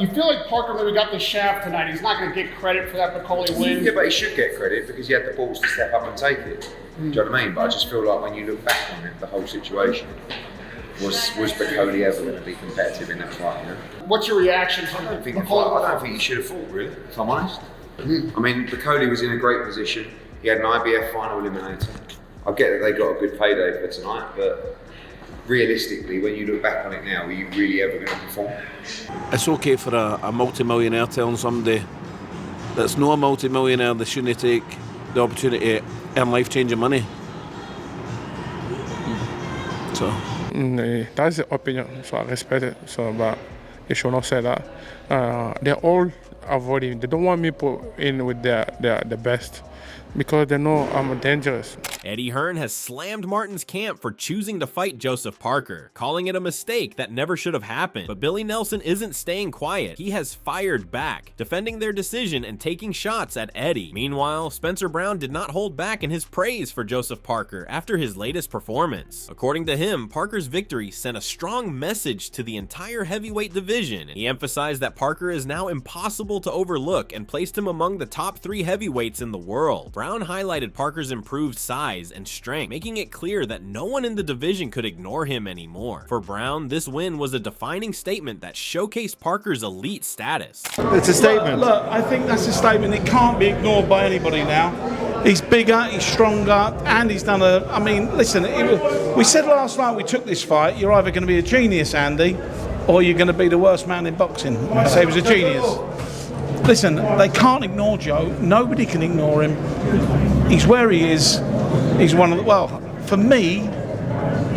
You feel like Parker maybe got the shaft tonight. He's not going to get credit for that Bakole win. Yeah, but he should get credit because he had the balls to step up and take it. Do you know what I mean? But I just feel like when you look back on it, the whole situation, was Bakole ever going to be competitive in that fight? You know? What's your reaction to I don't think he should have fought, really, if I'm honest. I mean, Bakole was in a great position. He had an IBF final eliminator. I get that they got a good payday for tonight, but realistically, when you look back on it now, are you really ever going to perform? It's okay for a multi-millionaire telling somebody that's not a multi-millionaire they shouldn't take the opportunity to earn life-changing money. So. That's the opinion, so I respect it. So, but they should not say that. They're all avoiding. They don't want me put in with the best because they know I'm dangerous. Eddie Hearn has slammed Martin's camp for choosing to fight Joseph Parker, calling it a mistake that never should have happened. But Billy Nelson isn't staying quiet. He has fired back, defending their decision and taking shots at Eddie. Meanwhile, Spencer Brown did not hold back in his praise for Joseph Parker after his latest performance. According to him, Parker's victory sent a strong message to the entire heavyweight division. He emphasized that Parker is now impossible to overlook and placed him among the top 3 heavyweights in the world. Brown highlighted Parker's improved size and strength, making it clear that no one in the division could ignore him anymore. For Brown, this win was a defining statement that showcased Parker's elite status. It's a statement. Look, I think that's a statement. It can't be ignored by anybody now. He's bigger, he's stronger, and he's done a... I mean, listen, we said last night we took this fight, you're either going to be a genius, Andy, or you're going to be the worst man in boxing. I say he was a genius. Listen, they can't ignore Joe. Nobody can ignore him. He's where he is. He's one of the, well, for me,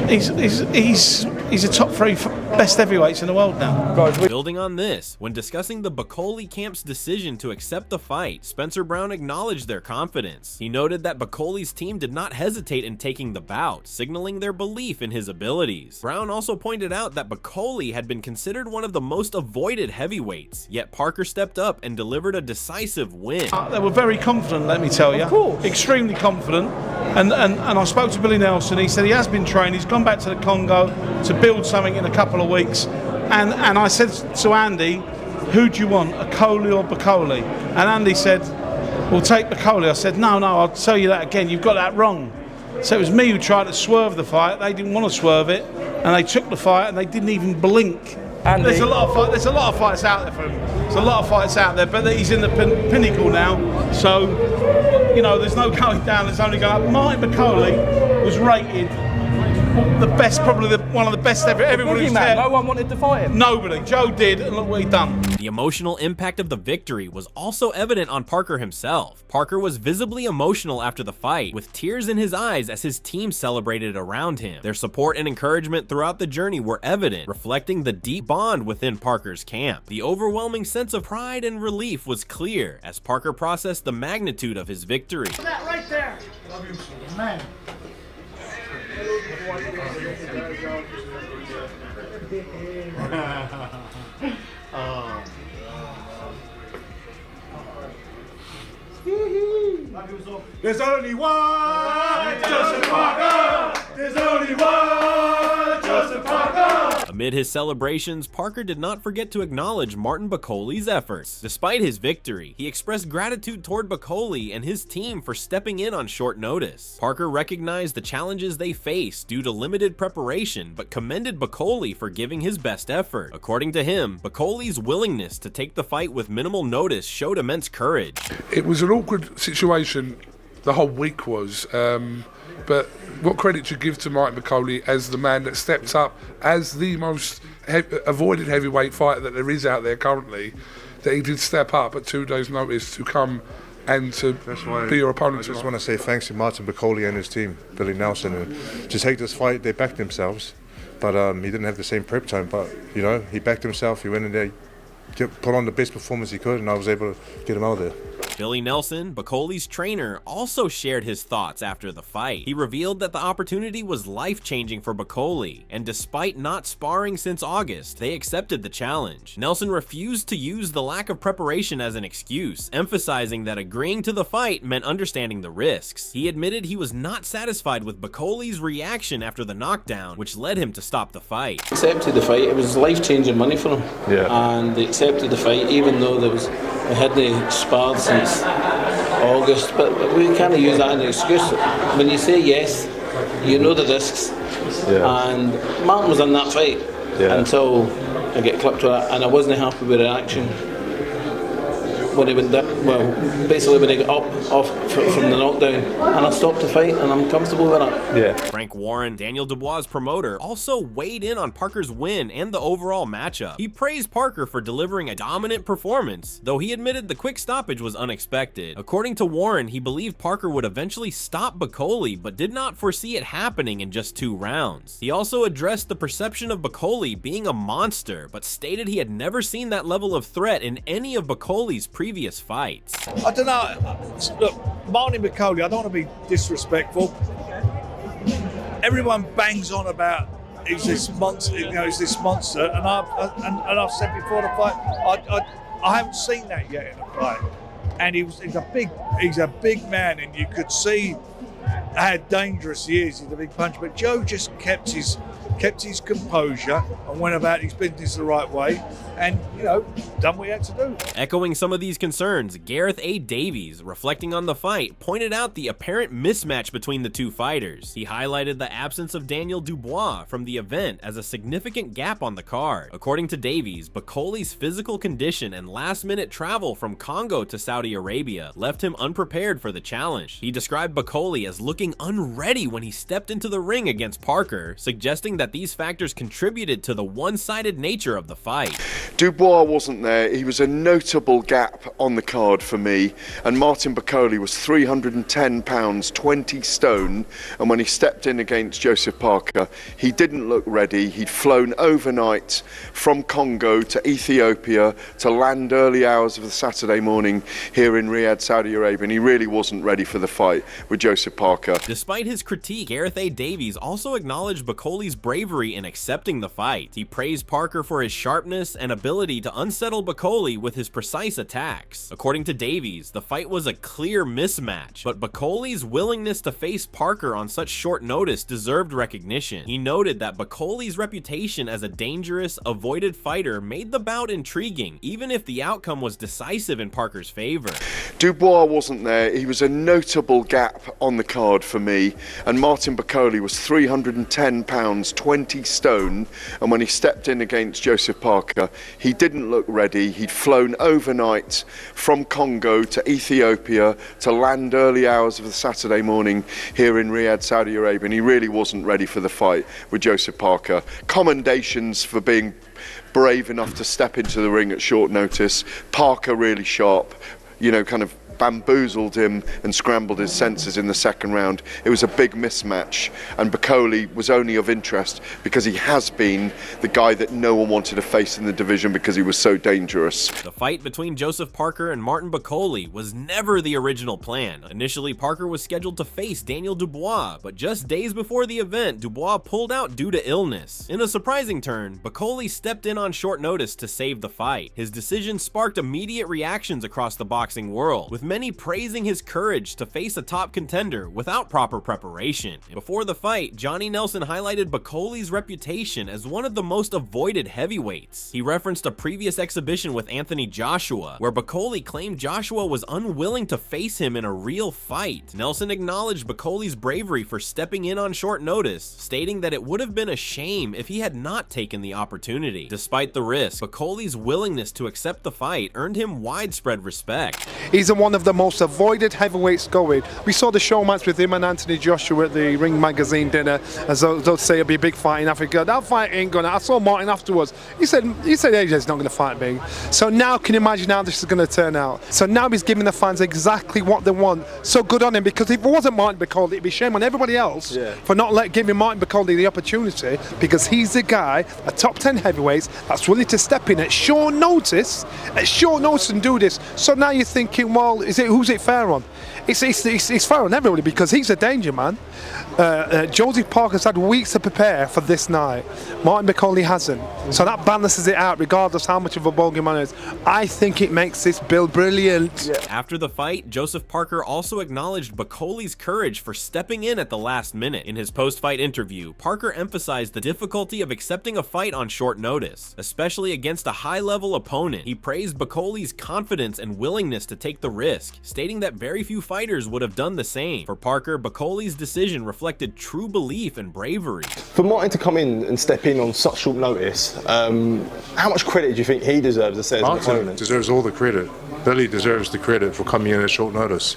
he's a top 3 best heavyweights in the world now. Building on this, when discussing the Bakole camp's decision to accept the fight, Spencer Brown acknowledged their confidence. He noted that Bakole's team did not hesitate in taking the bout, signaling their belief in his abilities. Brown also pointed out that Bakole had been considered one of the most avoided heavyweights, yet Parker stepped up and delivered a decisive win. They were very confident, let me tell you. Of course. Extremely confident. And I spoke to Billy Nelson. He said he has been trained. He's gone back to the Congo to build something in a couple of weeks. And I said to Andy, who do you want, a Coley or Bakole? And Andy said, we'll take Bakole. I said, no, I'll tell you that again. You've got that wrong. So it was me who tried to swerve the fight. They didn't want to swerve it. And they took the fight and they didn't even blink. Andy. There's a lot of fights out there for him. There's a lot of fights out there, but he's in the pinnacle now. So, you know, there's no going down, there's only going up. Martin Bakole was rated the best, probably one of the best ever. Everybody was there. No one wanted to fight him. Nobody. Joe did, and look what he done. The emotional impact of the victory was also evident on Parker himself. Parker was visibly emotional after the fight, with tears in his eyes as his team celebrated around him. Their support and encouragement throughout the journey were evident, reflecting the deep bond within Parker's camp. The overwhelming sense of pride and relief was clear as Parker processed the magnitude of his victory. That right there. Love you, man. There's only one Joseph Parker! There's only one Joseph Parker! Amid his celebrations, Parker did not forget to acknowledge Martin Bakole's efforts. Despite his victory, he expressed gratitude toward Bakole and his team for stepping in on short notice. Parker recognized the challenges they faced due to limited preparation, but commended Bakole for giving his best effort. According to him, Bakole's willingness to take the fight with minimal notice showed immense courage. It was an awkward situation, the whole week was, but what credit to give to Martin Bakole as the man that stepped up as the most avoided heavyweight fighter that there is out there currently, that he did step up at 2 days' notice to come and to be your opponent. I just want to say thanks to Martin Bakole and his team, Billy Nelson, and to take this fight. They backed themselves, but he didn't have the same prep time. But you know, he backed himself. He went in there, put on the best performance he could, and I was able to get him out of there. Billy Nelson, Bakole's trainer, also shared his thoughts after the fight. He revealed that the opportunity was life-changing for Bakole, and despite not sparring since August, they accepted the challenge. Nelson refused to use the lack of preparation as an excuse, emphasizing that agreeing to the fight meant understanding the risks. He admitted he was not satisfied with Bakole's reaction after the knockdown, which led him to stop the fight. Accepted the fight. It was life-changing money for him. And they accepted the fight, even though they hadn't sparred since August. But we can't use that as an excuse. When you say yes, you know the risks. And Martin was in that fight until I get clipped with it, and I wasn't happy with the action when he went down. Well, basically when he got off from the knockdown, and I stopped the fight, and I'm comfortable with that. Frank Warren, Daniel Dubois' promoter, also weighed in on Parker's win and the overall matchup. He praised Parker for delivering a dominant performance, though he admitted the quick stoppage was unexpected. According to Warren, he believed Parker would eventually stop Bakole, but did not foresee it happening in just 2 rounds. He also addressed the perception of Bakole being a monster, but stated he had never seen that level of threat in any of Bakole's previous fights. I don't know. Look, Martin Bakole, I don't want to be disrespectful. Everyone bangs on about he's this monster, he's this monster, and I've said before the fight, I haven't seen that yet in a fight. And he's a big man, and you could see how dangerous he is. He's a big punch, but Joe just kept his composure and went about his business the right way, and done what he had to do. Echoing some of these concerns, Gareth A. Davies, reflecting on the fight, pointed out the apparent mismatch between the two fighters. He highlighted the absence of Daniel Dubois from the event as a significant gap on the card. According to Davies, Bakole's physical condition and last-minute travel from Congo to Saudi Arabia left him unprepared for the challenge. He described Bakole as looking unready when he stepped into the ring against Parker, suggesting that these factors contributed to the one-sided nature of the fight. Dubois wasn't there. He was a notable gap on the card for me, and Martin Bakole was 310 pounds 20 stone, and when he stepped in against Joseph Parker, he didn't look ready. He'd flown overnight from Congo to Ethiopia to land early hours of the Saturday morning here in Riyadh, Saudi Arabia, and he really wasn't ready for the fight with Joseph Parker. Despite his critique, Gareth A. Davies also acknowledged Bakole's bravery in accepting the fight. He praised Parker for his sharpness and ability to unsettle Bakole with his precise attacks. According to Davies, the fight was a clear mismatch, but Bakole's willingness to face Parker on such short notice deserved recognition. He noted that Bakole's reputation as a dangerous, avoided fighter made the bout intriguing, even if the outcome was decisive in Parker's favor. Dubois wasn't there. He was a notable gap on the card for me, and Martin Bakole was 310 pounds 20 stone, and when he stepped in against Joseph Parker, he didn't look ready. He'd flown overnight from Congo to Ethiopia to land early hours of the Saturday morning here in Riyadh, Saudi Arabia, and he really wasn't ready for the fight with Joseph Parker. Commendations for being brave enough to step into the ring at short notice. Parker really sharp, kind of bamboozled him and scrambled his senses in the second round. It was a big mismatch, and Bakole was only of interest because he has been the guy that no one wanted to face in the division because he was so dangerous. The fight between Joseph Parker and Martin Bakole was never the original plan. Initially, Parker was scheduled to face Daniel Dubois, but just days before the event, Dubois pulled out due to illness. In a surprising turn, Bakole stepped in on short notice to save the fight. His decision sparked immediate reactions across the boxing world, with many praising his courage to face a top contender without proper preparation. Before the fight, Johnny Nelson highlighted Bakole's reputation as one of the most avoided heavyweights. He referenced a previous exhibition with Anthony Joshua, where Bakole claimed Joshua was unwilling to face him in a real fight. Nelson acknowledged Bakole's bravery for stepping in on short notice, stating that it would have been a shame if he had not taken the opportunity. Despite the risk, Bakole's willingness to accept the fight earned him widespread respect. He's one of the most avoided heavyweights going. We saw the show match with him and Anthony Joshua at the Ring Magazine dinner, as they'll say it'll be a big fight in Africa. That fight ain't gonna. I saw Martin afterwards. He said AJ's not gonna fight big. So now can you imagine how this is gonna turn out? So now he's giving the fans exactly what they want. So good on him, because if it wasn't Martin Bakole, it'd be shame on everybody else for not giving Martin Bakole the opportunity, because he's the guy, a top 10 heavyweight that's willing to step in at short notice and do this. So now you're thinking, well, who's it fair on? It's fair on everybody because he's a danger man. Joseph Parker's had weeks to prepare for this night. Martin Bakole hasn't. So that balances it out regardless how much of a bogeyman it is. I think it makes this build brilliant. Yeah. After the fight, Joseph Parker also acknowledged Bakole's courage for stepping in at the last minute. In his post-fight interview, Parker emphasized the difficulty of accepting a fight on short notice, especially against a high-level opponent. He praised Bakole's confidence and willingness to take the risk, stating that very few fighters would have done the same. For Parker, Bakole's decision reflected true belief and bravery. For Martin to come in and step in on such short notice, how much credit do you think he deserves as an opponent? Deserves all the credit. Billy deserves the credit for coming in at short notice.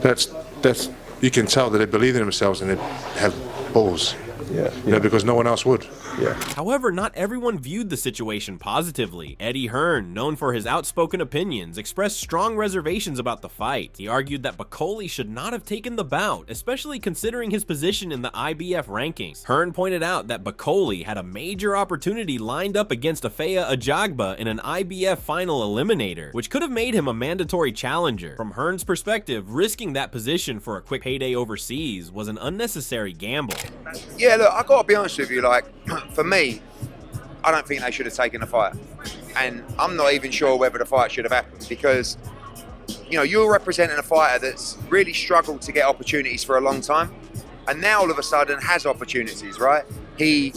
That's you can tell that they believe in themselves and they have balls. Yeah, because no one else would. Yeah. However, not everyone viewed the situation positively. Eddie Hearn, known for his outspoken opinions, expressed strong reservations about the fight. He argued that Bakole should not have taken the bout, especially considering his position in the IBF rankings. Hearn pointed out that Bakole had a major opportunity lined up against Afeya Ajagba in an IBF final eliminator, which could have made him a mandatory challenger. From Hearn's perspective, risking that position for a quick payday overseas was an unnecessary gamble. Yeah, look, I gotta be honest with you, like, for me, I don't think they should have taken the fight. And I'm not even sure whether the fight should have happened because, you know, you're representing a fighter that's really struggled to get opportunities for a long time and now all of a sudden has opportunities, right? He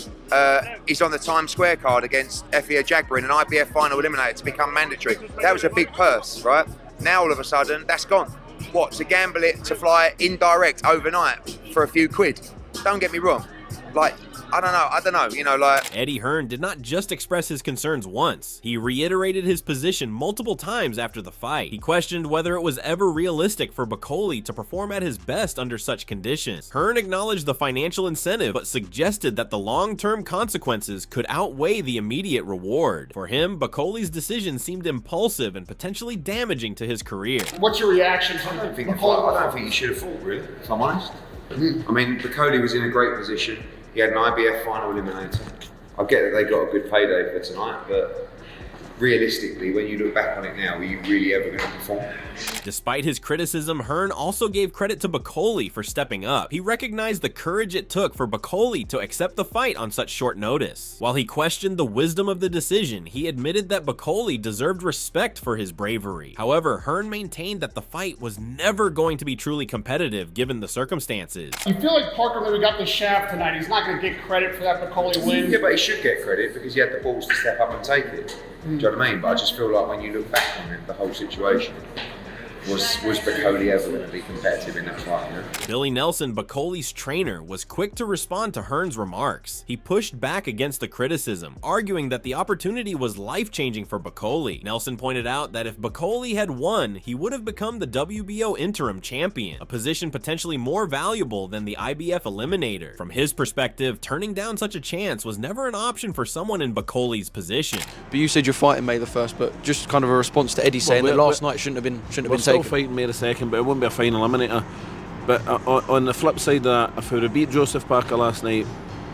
is on the Times Square card against Afeya Ajagba in an IBF final eliminator to become mandatory. That was a big purse, right? Now all of a sudden, that's gone. What, to gamble it, to fly indirect overnight for a few quid? Don't get me wrong. Like, I don't know, you know, like... Eddie Hearn did not just express his concerns once. He reiterated his position multiple times after the fight. He questioned whether it was ever realistic for Bakole to perform at his best under such conditions. Hearn acknowledged the financial incentive, but suggested that the long-term consequences could outweigh the immediate reward. For him, Bakole's decision seemed impulsive and potentially damaging to his career. What's your reaction to I don't think he should have fought, really, if I'm honest. I mean, Bakole was in a great position. He had an IBF final eliminator. I get that they got a good payday for tonight, but realistically, when you look back on it now, are you really ever going to perform? Despite his criticism, Hearn also gave credit to Bakole for stepping up. He recognized the courage it took for Bakole to accept the fight on such short notice. While he questioned the wisdom of the decision, he admitted that Bakole deserved respect for his bravery. However, Hearn maintained that the fight was never going to be truly competitive given the circumstances. You feel like Parker maybe got the shaft tonight. He's not going to get credit for that Bakole win. Yeah, but he should get credit because he had the balls to step up and take it. Do you know what I mean? But I just feel like when you look back on it, the whole situation, was Bakole ever going to be competitive in that fight? You know? Billy Nelson, Bakole's trainer, was quick to respond to Hearn's remarks. He pushed back against the criticism, arguing that the opportunity was life-changing for Bakole. Nelson pointed out that if Bakole had won, he would have become the WBO interim champion, a position potentially more valuable than the IBF eliminator. From his perspective, turning down such a chance was never an option for someone in Bakole's position. But you said you're fighting May the 1st, but just kind of a response to Eddie saying that last night shouldn't have been taken. Still fighting May the 2nd, but it won't be a final eliminator. But on the flip side of that, if he would have beat Joseph Parker last night,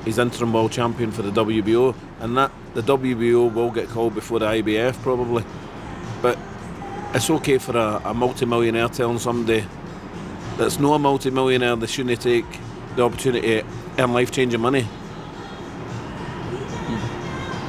he's interim world champion for the WBO, and that the WBO will get called before the IBF probably. But it's okay for a multi-millionaire telling somebody that's not a multi-millionaire they shouldn't take the opportunity to earn life-changing money.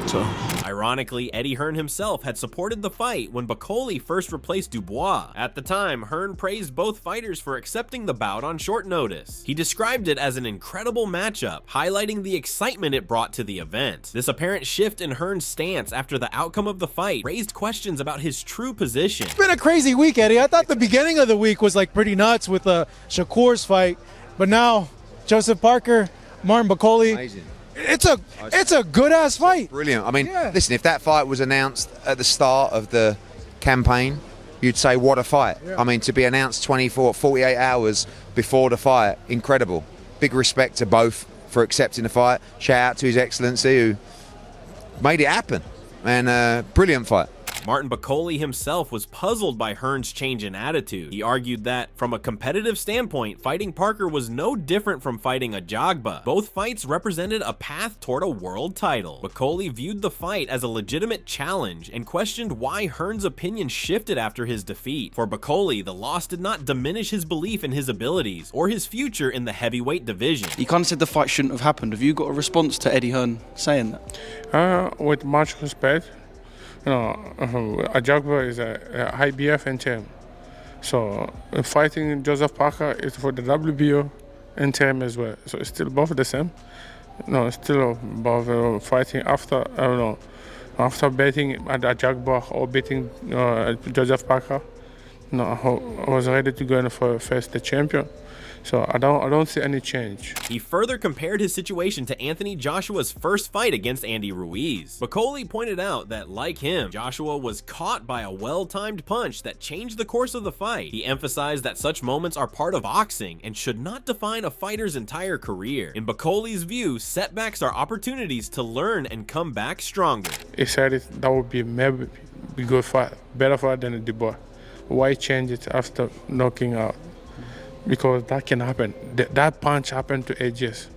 So. Ironically, Eddie Hearn himself had supported the fight when Bakole first replaced Dubois. At the time, Hearn praised both fighters for accepting the bout on short notice. He described it as an incredible matchup, highlighting the excitement it brought to the event. This apparent shift in Hearn's stance after the outcome of the fight raised questions about his true position. It's been a crazy week, Eddie. I thought the beginning of the week was like pretty nuts with Shakur's fight, but now Joseph Parker, Martin Bakole. Amazing. It's a good ass fight. Brilliant. I mean, listen, if that fight was announced at the start of the campaign, you'd say what a fight. Yeah. I mean, to be announced 48 hours before the fight, incredible. Big respect to both for accepting the fight. Shout out to His Excellency who made it happen. And brilliant fight. Martin Bakole himself was puzzled by Hearn's change in attitude. He argued that, from a competitive standpoint, fighting Parker was no different from fighting a Jagba. Both fights represented a path toward a world title. Bakole viewed the fight as a legitimate challenge and questioned why Hearn's opinion shifted after his defeat. For Bakole, the loss did not diminish his belief in his abilities or his future in the heavyweight division. He kind of said the fight shouldn't have happened. Have you got a response to Eddie Hearn saying that? With much respect, a Jagba is a high BF and champ. So fighting Joseph Parker is for the WBO and champ as well. So it's still both the same. Still both fighting after after betting at a Jagba or beating Joseph Parker. I was ready to go in for face the champion. So I don't see any change. He further compared his situation to Anthony Joshua's first fight against Andy Ruiz. Bakole pointed out that, like him, Joshua was caught by a well-timed punch that changed the course of the fight. He emphasized that such moments are part of boxing and should not define a fighter's entire career. In Bakole's view, setbacks are opportunities to learn and come back stronger. He said that would be maybe a good fight, better fight than the boy. Why change it after knocking out? Because that can happen. That punch happened to Aegis.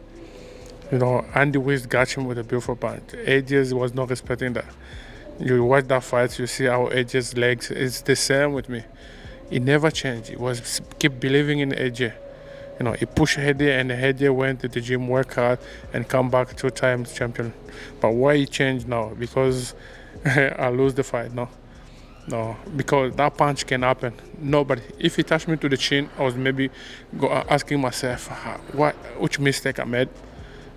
Andy Ruiz got him with a beautiful punch. Aegis was not expecting that. You watch that fight, you see how Aegis' legs is the same with me. He never changed. He was keep believing in AJ. He pushed Hedy and Hedy went to the gym, work hard, and come back 2 times champion. But why he changed now? Because I lose the fight, no. No, because that punch can happen. Nobody. If he touched me to the chin, I was maybe asking myself, which mistake I made?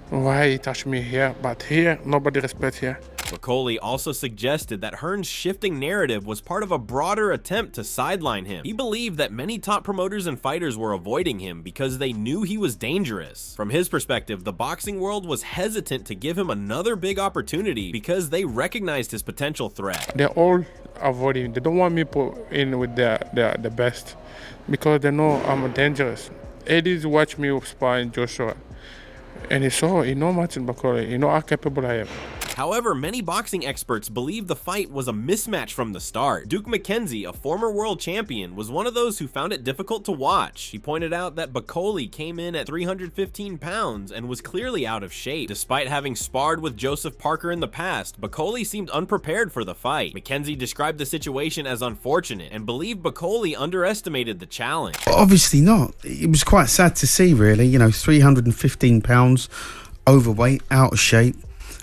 Why he touched me here? But here, nobody respects here. Bakole also suggested that Hearn's shifting narrative was part of a broader attempt to sideline him. He believed that many top promoters and fighters were avoiding him because they knew he was dangerous. From his perspective, the boxing world was hesitant to give him another big opportunity because they recognized his potential threat. They're all avoiding. They don't want me put in with the best because they know I'm dangerous. Eddie's watched me spar Joshua, and he know Martin Bakole, he know how capable I am. However, many boxing experts believe the fight was a mismatch from the start. Duke McKenzie, a former world champion, was one of those who found it difficult to watch. He pointed out that Bakole came in at 315 pounds and was clearly out of shape. Despite having sparred with Joseph Parker in the past, Bakole seemed unprepared for the fight. McKenzie described the situation as unfortunate and believed Bakole underestimated the challenge. Obviously not. It was quite sad to see, really. 315 pounds, overweight, out of shape.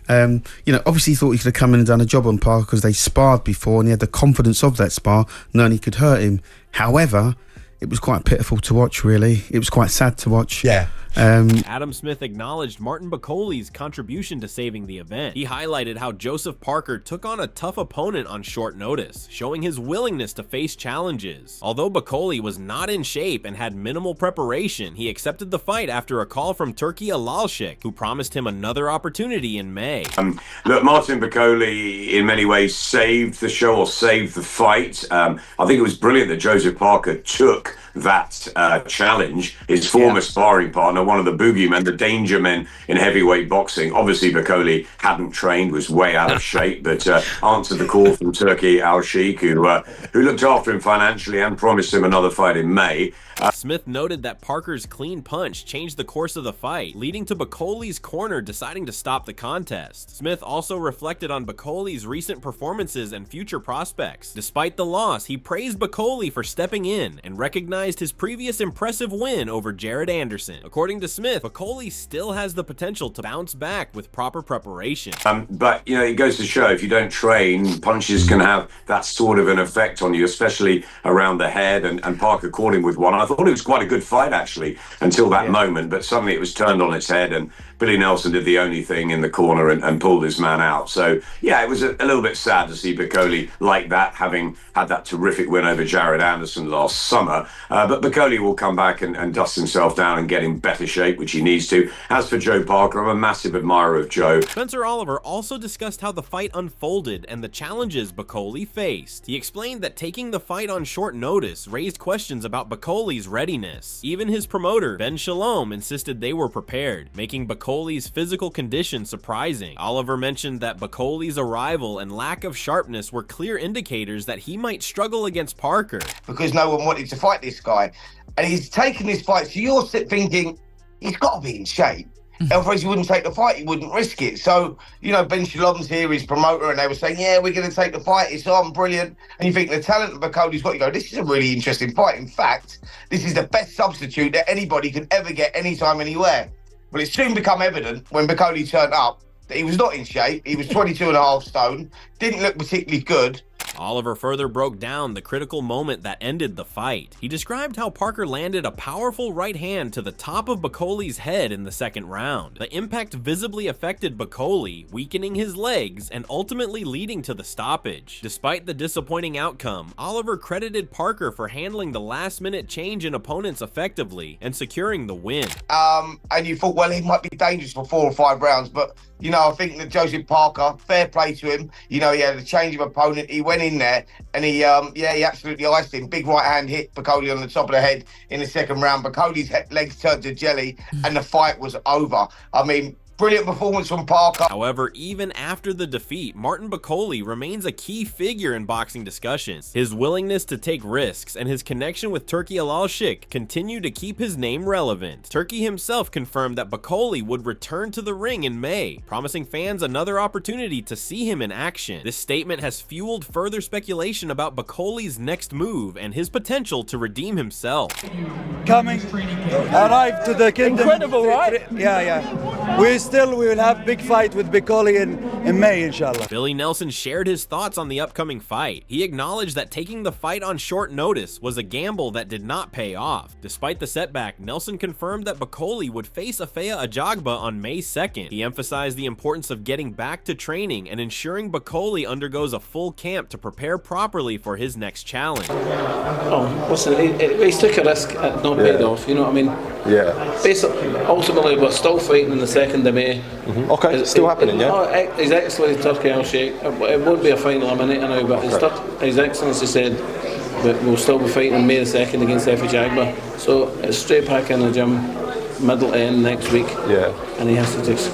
Obviously he thought he could have come in and done a job on Parker because they sparred before and he had the confidence of that spar, knowing he could hurt him. However, it was quite pitiful to watch, really. It was quite sad to watch. Yeah. Adam Smith acknowledged Martin Bakole's contribution to saving the event. He highlighted how Joseph Parker took on a tough opponent on short notice, showing his willingness to face challenges. Although Bakole was not in shape and had minimal preparation, he accepted the fight after a call from Turki Alalshik, who promised him another opportunity in May. Look, Martin Bakole in many ways saved the show or saved the fight. I think it was brilliant that Joseph Parker took that challenge. His former sparring partner, one of the boogeymen, the danger men in heavyweight boxing. Obviously, Bakole hadn't trained, was way out of shape, but answered the call from Turki Al-Sheikh, who looked after him financially and promised him another fight in May. Smith noted that Parker's clean punch changed the course of the fight, leading to Bakole's corner deciding to stop the contest. Smith also reflected on Bakole's recent performances and future prospects. Despite the loss, he praised Bakole for stepping in and recognized his previous impressive win over Jared Anderson. According to Smith, Bakole still has the potential to bounce back with proper preparation. But it goes to show if you don't train, punches can have that sort of an effect on you, especially around the head, and Parker caught him with one. I thought it was quite a good fight, actually, until that moment, but suddenly it was turned on its head, and Billy Nelson did the only thing in the corner and pulled his man out. So, yeah, it was a little bit sad to see Bakole like that, having had that terrific win over Jared Anderson last summer. But Bakole will come back and dust himself down and get in better shape, which he needs to. As for Joe Parker, I'm a massive admirer of Joe. Spencer Oliver also discussed how the fight unfolded and the challenges Bakole faced. He explained that taking the fight on short notice raised questions about Bakole's readiness. Even his promoter, Ben Shalom, insisted they were prepared, making Bakole Bakole's physical condition surprising. Oliver mentioned that Bakole's arrival and lack of sharpness were clear indicators that he might struggle against Parker. Because no one wanted to fight this guy. And he's taken this fight, so you're thinking, he's got to be in shape. Otherwise he wouldn't take the fight, he wouldn't risk it. So, you know, Ben Shalom's here, his promoter, and they were saying, yeah, we're going to take the fight, it's on, brilliant. And you think the talent of Bakole's got, you go, this is a really interesting fight. In fact, this is the best substitute that anybody can ever get anytime, anywhere. Well, it soon become evident when Bakole turned up that he was not in shape. He was 22.5 stone, didn't look particularly good. Oliver further broke down the critical moment that ended the fight. He described how Parker landed a powerful right hand to the top of Bakole's head in the second round. The impact visibly affected Bakole, weakening his legs and ultimately leading to the stoppage. Despite the disappointing outcome, Oliver credited Parker for handling the last-minute change in opponents effectively and securing the win. And you thought, well, he might be dangerous for 4 or 5 rounds, but you know, I think that Joseph Parker, fair play to him. You know, he had a change of opponent. He went in there and he absolutely iced him. Big right hand hit Bakole on the top of the head in the second round. Bakole's legs turned to jelly and the fight was over. I mean, brilliant performance from Parker. However, even after the defeat, Martin Bakole remains a key figure in boxing discussions. His willingness to take risks and his connection with Turki Al-Sheikh continue to keep his name relevant. Turki himself confirmed that Bakole would return to the ring in May, promising fans another opportunity to see him in action. This statement has fueled further speculation about Bakole's next move and his potential to redeem himself. Coming, arrived to the kingdom. Incredible, right? Yeah. We will have big fight with Bakole in May, inshallah. Billy Nelson shared his thoughts on the upcoming fight. He acknowledged that taking the fight on short notice was a gamble that did not pay off. Despite the setback, Nelson confirmed that Bakole would face Afeya Ajagba on May 2nd. He emphasized the importance of getting back to training and ensuring Bakole undergoes a full camp to prepare properly for his next challenge. Oh, listen, he took a risk at not paid off, you know what I mean? Yeah. Basically, ultimately, we're still fighting in the 2nd of May. Okay, it's still happening, yeah? Oh, His Excellency Turki Al-Sheikh, it won't be a final eliminator now, but His Excellency said that we'll still be fighting on May the 2nd against Afeya Ajagba. So it's straight back in the gym, middle to end next week. Yeah. And he has to just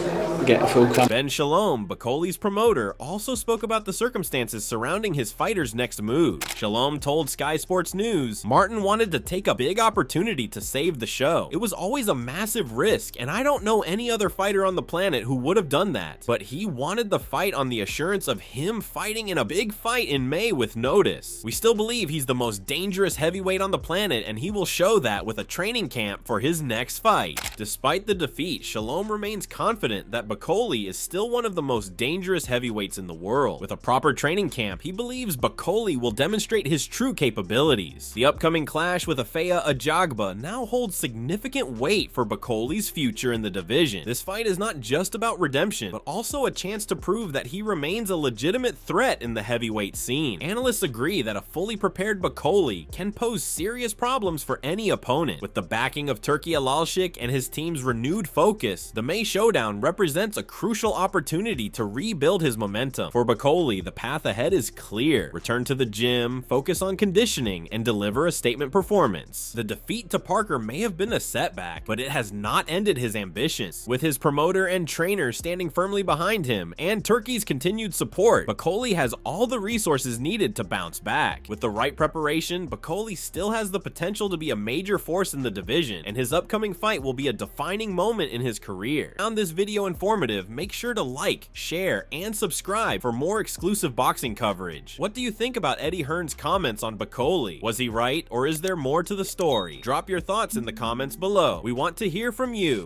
get a full camp. Ben Shalom, Bakole's promoter, also spoke about the circumstances surrounding his fighter's next move. Shalom told Sky Sports News, Martin wanted to take a big opportunity to save the show. It was always a massive risk, and I don't know any other fighter on the planet who would have done that. But he wanted the fight on the assurance of him fighting in a big fight in May with notice. We still believe he's the most dangerous heavyweight on the planet, and he will show that with a training camp for his next fight. Despite the defeat, Shalom remains confident that Bakole is still one of the most dangerous heavyweights in the world. With a proper training camp, he believes Bakole will demonstrate his true capabilities. The upcoming clash with Afeya Ajagba now holds significant weight for Bakole's future in the division. This fight is not just about redemption, but also a chance to prove that he remains a legitimate threat in the heavyweight scene. Analysts agree that a fully prepared Bakole can pose serious problems for any opponent. With the backing of Turki Al-Sheikh and his team's renewed focus, the May Showdown represents a crucial opportunity to rebuild his momentum. For Bakole, the path ahead is clear. Return to the gym, focus on conditioning, and deliver a statement performance. The defeat to Parker may have been a setback, but it has not ended his ambitions. With his promoter and trainer standing firmly behind him, and Turki's continued support, Bakole has all the resources needed to bounce back. With the right preparation, Bakole still has the potential to be a major force in the division, and his upcoming fight will be a defining moment in his career. Found this video informative, make sure to like, share, and subscribe for more exclusive boxing coverage. What do you think about Eddie Hearn's comments on Bakole? Was he right, or is there more to the story? Drop your thoughts in the comments below. We want to hear from you.